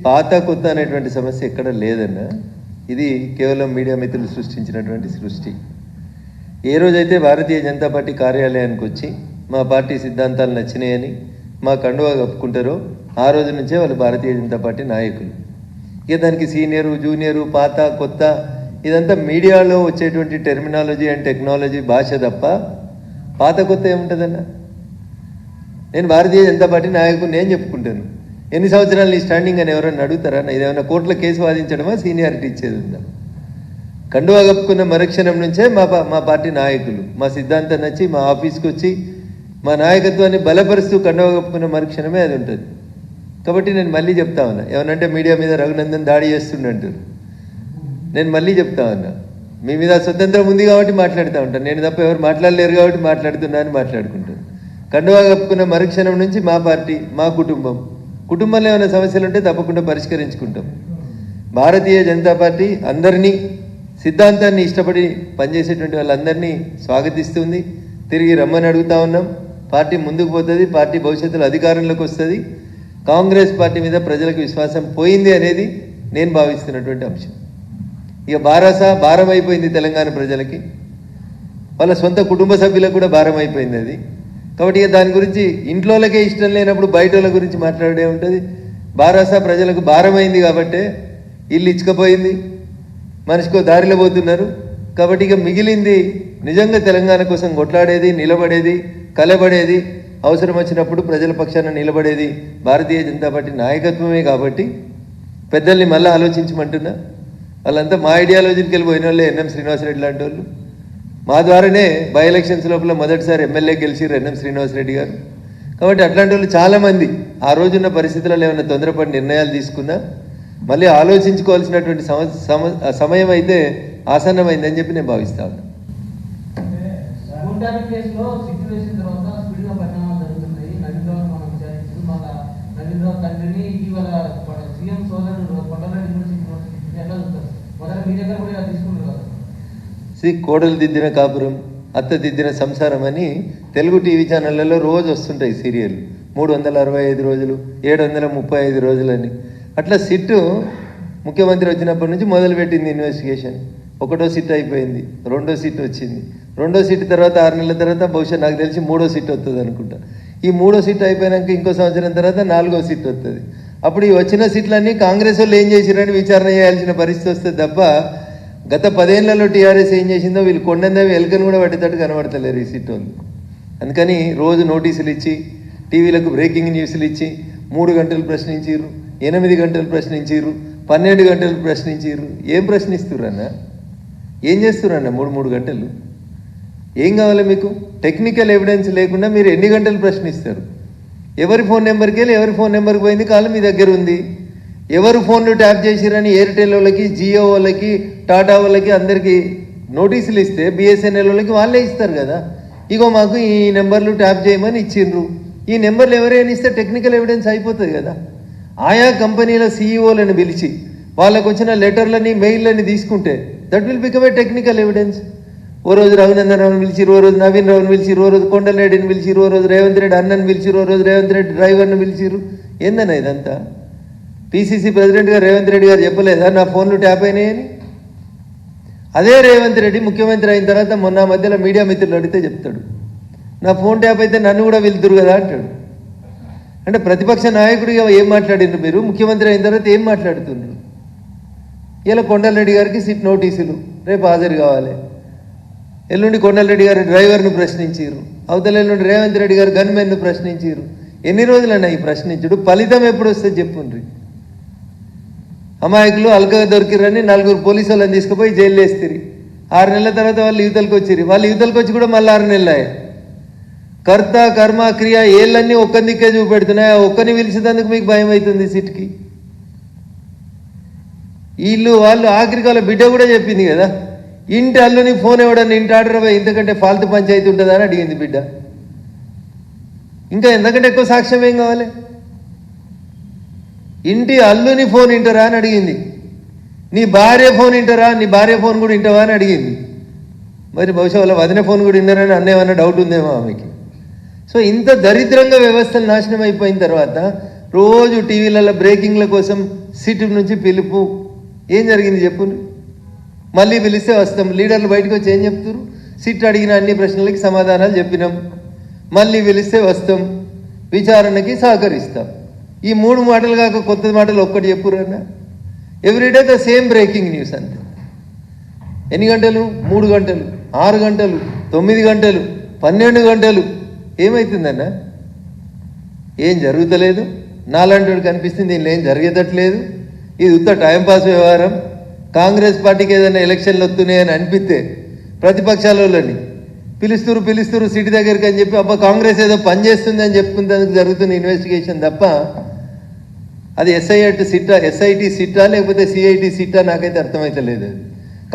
పాత కొత్త అనేటువంటి సమస్య ఎక్కడ లేదన్న. ఇది కేవలం మీడియా మిత్రులు సృష్టించినటువంటి సృష్టి. ఏ రోజైతే భారతీయ జనతా పార్టీ కార్యాలయానికి వచ్చి మా పార్టీ సిద్ధాంతాలు నచ్చినాయని మా కండువా కప్పుకుంటారో ఆ రోజు నుంచే వాళ్ళు భారతీయ జనతా పార్టీ నాయకులు. ఇక దానికి సీనియరు, జూనియరు, పాత, కొత్త ఇదంతా మీడియాలో వచ్చేటువంటి టెర్మినాలజీ అండ్ టెక్నాలజీ భాష తప్ప పాత కొత్త ఏముంటుందన్న. నేను భారతీయ జనతా పార్టీ నాయకుడు నేను చెప్పుకుంటాను. ఎన్ని సంవత్సరాలు నీ స్టాండింగ్ అని ఎవరైనా అడుగుతారా? ఇదేమైనా కోర్టులో కేసు వాదించడమా, సీనియారిటీ ఇచ్చేది ఉందా? కండువా కప్పుకున్న మరుక్షణం నుంచే మా పార్టీ నాయకులు మా సిద్ధాంతం నచ్చి మా ఆఫీస్కి వచ్చి మా నాయకత్వాన్ని బలపరుస్తూ కండువా కప్పుకున్న మరుక్షణమే అది ఉంటుంది. కాబట్టి నేను మళ్ళీ చెప్తా ఉన్నా, ఏమనంటే మీడియా మీద రఘునందన్ దాడి చేస్తుండంటారు. నేను మళ్ళీ చెప్తా ఉన్నా, మీ మీద స్వతంత్రం ఉంది కాబట్టి మాట్లాడుతూ ఉంటాను. నేను తప్ప ఎవరు మాట్లాడలేరు కాబట్టి మాట్లాడుతున్నా అని మాట్లాడుకుంటాను. కండువా కప్పుకున్న మరుక్షణం నుంచి మా పార్టీ, మా కుటుంబంలో ఏమైనా సమస్యలు ఉంటే తప్పకుండా పరిష్కరించుకుంటాం. భారతీయ జనతా పార్టీ అందరినీ, సిద్ధాంతాన్ని ఇష్టపడి పనిచేసేటువంటి వాళ్ళందరినీ స్వాగతిస్తుంది. తిరిగి రమ్మని అడుగుతా ఉన్నాం. పార్టీ ముందుకు పోతుంది, పార్టీ భవిష్యత్తులో అధికారంలోకి వస్తుంది. కాంగ్రెస్ పార్టీ మీద ప్రజలకు విశ్వాసం పోయింది అనేది నేను భావిస్తున్నటువంటి అంశం. ఇక భారం అయిపోయింది తెలంగాణ ప్రజలకి, వాళ్ళ సొంత కుటుంబ సభ్యులకు కూడా భారం అయిపోయింది అది. కాబట్టి ఇక దాని గురించి ఇంట్లోకే ఇష్టం లేనప్పుడు బయట వాళ్ళ గురించి మాట్లాడే ఉంటుంది. ప్రజలకు భారమైంది కాబట్టే ఇల్లు ఇచ్చుకపోయింది, మనిషికో దారిలో పోతున్నారు. కాబట్టి ఇక మిగిలింది నిజంగా తెలంగాణ కోసం కొట్లాడేది, నిలబడేది, కలబడేది, అవసరం వచ్చినప్పుడు ప్రజల పక్షాన నిలబడేది భారతీయ జనతా పార్టీ నాయకత్వమే. కాబట్టి పెద్దల్ని మళ్ళీ ఆలోచించమంటున్నా. వాళ్ళంతా మా ఐడియాలజీకి వెళ్ళిపోయిన వాళ్ళే. ఎన్ఎం శ్రీనివాసరెడ్డి లాంటి వాళ్ళు మా ద్వారానే బై ఎలక్షన్స్ లోపల మొదటిసారి ఎమ్మెల్యే గెలిచిరు ఎన్ఎం శ్రీనివాసరెడ్డి గారు. కాబట్టి అట్లాంటి వాళ్ళు చాలామంది ఆ రోజున్న పరిస్థితులలో ఏమైనా తొందరపడి నిర్ణయాలు తీసుకున్నా మళ్ళీ ఆలోచించుకోవాల్సినటువంటి సమయం అయితే ఆసన్నమైందని చెప్పి నేను భావిస్తా ఉన్నా. కోడలు దిద్దిన కాపురం, అత్త దిద్దిన సంసారం అని తెలుగు టీవీ ఛానళ్లలో రోజు వస్తుంటాయి సీరియల్. 365 రోజులు, 735 రోజులని. అట్లా సిట్టు ముఖ్యమంత్రి వచ్చినప్పటి నుంచి మొదలుపెట్టింది ఇన్వెస్టిగేషన్. 1వ సిట్ అయిపోయింది, 2వ సిట్ వచ్చింది. 2వ సిట్ తర్వాత 6 నెలల తర్వాత బహుశా నాకు తెలిసి 3వ సిట్ వస్తుంది అనుకుంటా. ఈ 3వ సిట్ అయిపోయాక ఇంకో సంవత్సరం తర్వాత 4వ సిట్ వస్తుంది. అప్పుడు ఈ వచ్చిన సీట్లన్నీ కాంగ్రెస్ వాళ్ళు ఏం చేసిరని విచారణ చేయాల్సిన పరిస్థితి వస్తుంది తప్ప గత 10 ఏళ్లలో టీఆర్ఎస్ ఏం చేసిందో వీళ్ళు కొండందవి ఎలుకను కూడా పట్టేటట్టు కనబడతలేరు ఈ సీట్ వాళ్ళు. అందుకని రోజు నోటీసులు ఇచ్చి, టీవీలకు బ్రేకింగ్ న్యూస్లు ఇచ్చి 3 గంటలు ప్రశ్నించారు, 8 గంటలు ప్రశ్నించారు, 12 గంటలు ప్రశ్నించారు. ఏం ప్రశ్నిస్తురన్నా? ఏం చేస్తురన్నా 3 గంటలు? ఏం కావాలి మీకు? టెక్నికల్ ఎవిడెన్స్ లేకుండా మీరు ఎన్ని గంటలు ప్రశ్నిస్తారు? ఎవరి ఫోన్ నెంబర్కి వెళ్ళి ఎవరి ఫోన్ నెంబర్కి పోయింది కాలం మీ దగ్గర ఉంది. ఎవరు ఫోన్లు ట్యాప్ చేసిరని ఎయిర్టెల్ వాళ్ళకి, జియో వాళ్ళకి, టాటా వాళ్ళకి అందరికీ నోటీసులు ఇస్తే బిఎస్ఎన్ఎల్ వాళ్ళకి వాళ్ళే ఇస్తారు కదా. ఇగో మాకు ఈ నెంబర్లు ట్యాప్ చేయమని ఇచ్చిండ్రు, ఈ నెంబర్లు ఎవరైనా ఇస్తే టెక్నికల్ ఎవిడెన్స్ అయిపోతుంది కదా. ఆయా కంపెనీల సీఈఓలను పిలిచి వాళ్ళకు వచ్చిన లెటర్లని, మెయిల్లని తీసుకుంటే that will become a technical evidence. ఓ రోజు రఘునందన్ రావుని పిలిచిరు, ఓ రోజు నవీన్ రావుని పిలిచిరు, ఓ రోజు కొండలరెడ్డిని పిలిచిరు, ఓ రోజు రేవంత్ రెడ్డి అన్నని పిలిచిరు, ఓ రోజు రేవంత్ రెడ్డి డ్రైవర్ని పిలిచిరు. ఏందన్నా ఇదంతా? పిసిసి ప్రెసిడెంట్గా రేవంత్ రెడ్డి గారు చెప్పలేదా నా ఫోన్లు ట్యాప్ అయినాయని? అదే రేవంత్ రెడ్డి ముఖ్యమంత్రి అయిన తర్వాత మొన్న మధ్యలో మీడియా మిత్రులు అడిగితే చెప్తాడు, నా ఫోన్ ట్యాప్ అయితే నన్ను కూడా వెళ్తురు కదా అంటాడు. అంటే ప్రతిపక్ష నాయకుడిగా ఏం మాట్లాడినారు మీరు? ముఖ్యమంత్రి అయిన తర్వాత ఏం మాట్లాడుతున్నారు? ఇలా కొండలరెడ్డి గారికి సిట్ నోటీసులు, రేపు హాజరు కావాలి. ఎల్లుండి కొండలరెడ్డి గారి డ్రైవర్ను ప్రశ్నించారు, అవతల ఎల్లుండి రేవంత్ రెడ్డి గారు గన్మెన్ను ప్రశ్నించారు. ఎన్ని రోజులన్నా ఈ ప్రశ్నించుడు? ఫలితం ఎప్పుడు వస్తే చెప్పుండ్రి. అమాయకులు అల్కగా దొరికిరని 4 పోలీసు వాళ్ళని తీసుకుపోయి జైలు వేస్తారు. 6 నెలల తర్వాత వాళ్ళు యువతలకు వచ్చారు. వాళ్ళు యువతలకు వచ్చి కూడా మళ్ళీ 6 నెలలు అయ్యాయి. కర్త కర్మ క్రియ ఏళ్ళన్నీ ఒక్కని దిక్కే చూపెడుతున్నాయి. ఒక్కని పిలిచేందుకు మీకు భయం అవుతుంది సిట్కి. వీళ్ళు వాళ్ళు ఆఖరికి వాళ్ళ బిడ్డ కూడా చెప్పింది కదా, ఇంటి అల్లుని ఫోన్ ఇవ్వడానికి ఇంటి ఆర్డర్ ఇంతకంటే ఫాల్తు పంచాయతీ ఉంటుందా అని అడిగింది బిడ్డ. ఇంకా ఎంతకంటే ఎక్కువ సాక్ష్యం ఏం కావాలి? ఇంటి అల్లుని ఫోన్ వింటారా అని అడిగింది. నీ భార్య ఫోన్ వింటారా, నీ భార్య ఫోన్ కూడా వింటావా అని అడిగింది. మరి బహుశా వాళ్ళ వదిన ఫోన్ కూడా విన్నారని అన్నేమన్నా డౌట్ ఉందేమో ఆమెకి. సో ఇంత దరిద్రంగా వ్యవస్థలు నాశనం అయిపోయిన తర్వాత రోజు టీవీలలో బ్రేకింగ్ల కోసం సిట్ నుంచి పిలుపు. ఏం జరిగింది చెప్పు? మళ్ళీ పిలిస్తే వస్తాం. లీడర్లు బయటకు వచ్చి ఏం చెప్తారు? సిట్ అడిగిన అన్ని ప్రశ్నలకి సమాధానాలు చెప్పినాం, మళ్ళీ పిలిస్తే వస్తాం, విచారణకి సహకరిస్తాం. ఈ 3 మాటలు కాక కొత్త మాటలు ఒక్కటి చెప్పురన్నా. Everyday the same breaking news అంతే. ఎన్ని గంటలు? 3 గంటలు, 6 గంటలు, 9 గంటలు, 12 గంటలు. ఏమవుతుందన్నా? ఏం జరుగుతలేదు. నాలాంటి కనిపిస్తుంది దీనిలో ఏం జరిగేటట్లేదు. ఇది ఉత్త టైంపాస్ వ్యవహారం. కాంగ్రెస్ పార్టీకి ఏదైనా ఎలక్షన్లు వస్తున్నాయని అనిపిస్తే ప్రతిపక్షాలని పిలుస్తురు సిటీ దగ్గరికి అని చెప్పి అబ్బా కాంగ్రెస్ ఏదో పని చేస్తుంది అని చెప్పుకునేందుకు జరుగుతున్న ఇన్వెస్టిగేషన్ తప్ప అది ఎస్ఐటి సిట్టా లేకపోతే సిఐటి సిట్టా నాకైతే అర్థమైతలేదు. అది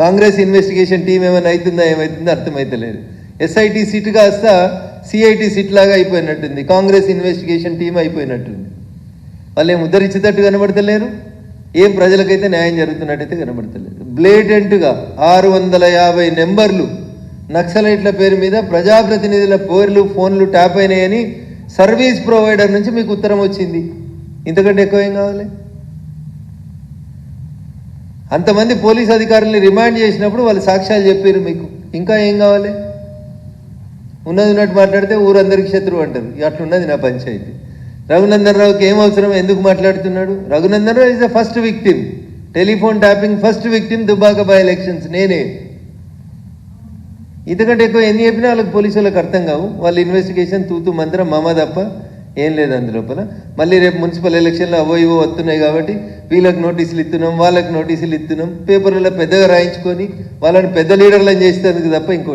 కాంగ్రెస్ ఇన్వెస్టిగేషన్ టీం ఏమైనా అవుతుందా ఏమవుతుందో అర్థమైతలేదు. ఎస్ఐటి సిట్ కాస్త సిఐటి సిట్ లాగా అయిపోయినట్టుంది, కాంగ్రెస్ ఇన్వెస్టిగేషన్ టీం అయిపోయినట్టుంది. వాళ్ళు ఏం ఉద్ధరించేటట్టు కనబడతలేరు, ఏం ప్రజలకైతే న్యాయం జరుగుతున్నట్టయితే కనబడతలేదు. బ్లేటెంట్గా 650 నెంబర్లు నక్సలైట్ల పేరు మీద ప్రజాప్రతినిధుల పేర్లు ఫోన్లు ట్యాప్ అయినాయని సర్వీస్ ప్రొవైడర్ నుంచి మీకు ఉత్తరం వచ్చింది. ఇంతకంటే ఎక్కువ ఏం కావాలి? అంతమంది పోలీస్ అధికారుల్ని రిమాండ్ చేసినప్పుడు వాళ్ళు సాక్ష్యాలు చెప్పారు మీకు. ఇంకా ఏం కావాలి? ఉన్నది ఉన్నట్టు మాట్లాడితే ఊరందరికి శత్రువు అంటారు. అట్లున్నది నా పంచాయతీ. రఘునందన్ రావుకి ఏం అవసరం? ఎందుకు మాట్లాడుతున్నాడు? Raghunandan Rao is the first victim. Telephone tapping first victim Dubbaka by elections నేనే. ఇంతకంటే ఎక్కువ ఎన్ని చెప్పినా వాళ్ళకి పోలీసు వాళ్ళకి అర్థం కావు. వాళ్ళ ఇన్వెస్టిగేషన్ తూతూ మంత్రం మమ తప్ప ఏం లేదు అందులోపల. మళ్ళీ రేపు మున్సిపల్ ఎలక్షన్లో అవో ఇవో వస్తున్నాయి కాబట్టి వీళ్ళకి నోటీసులు ఇస్తున్నాం, వాళ్ళకి నోటీసులు ఇస్తున్నాం, పేపర్లలో పెద్దగా రాయించుకొని వాళ్ళని పెద్ద లీడర్లను చేసేందుకు తప్ప ఇంకో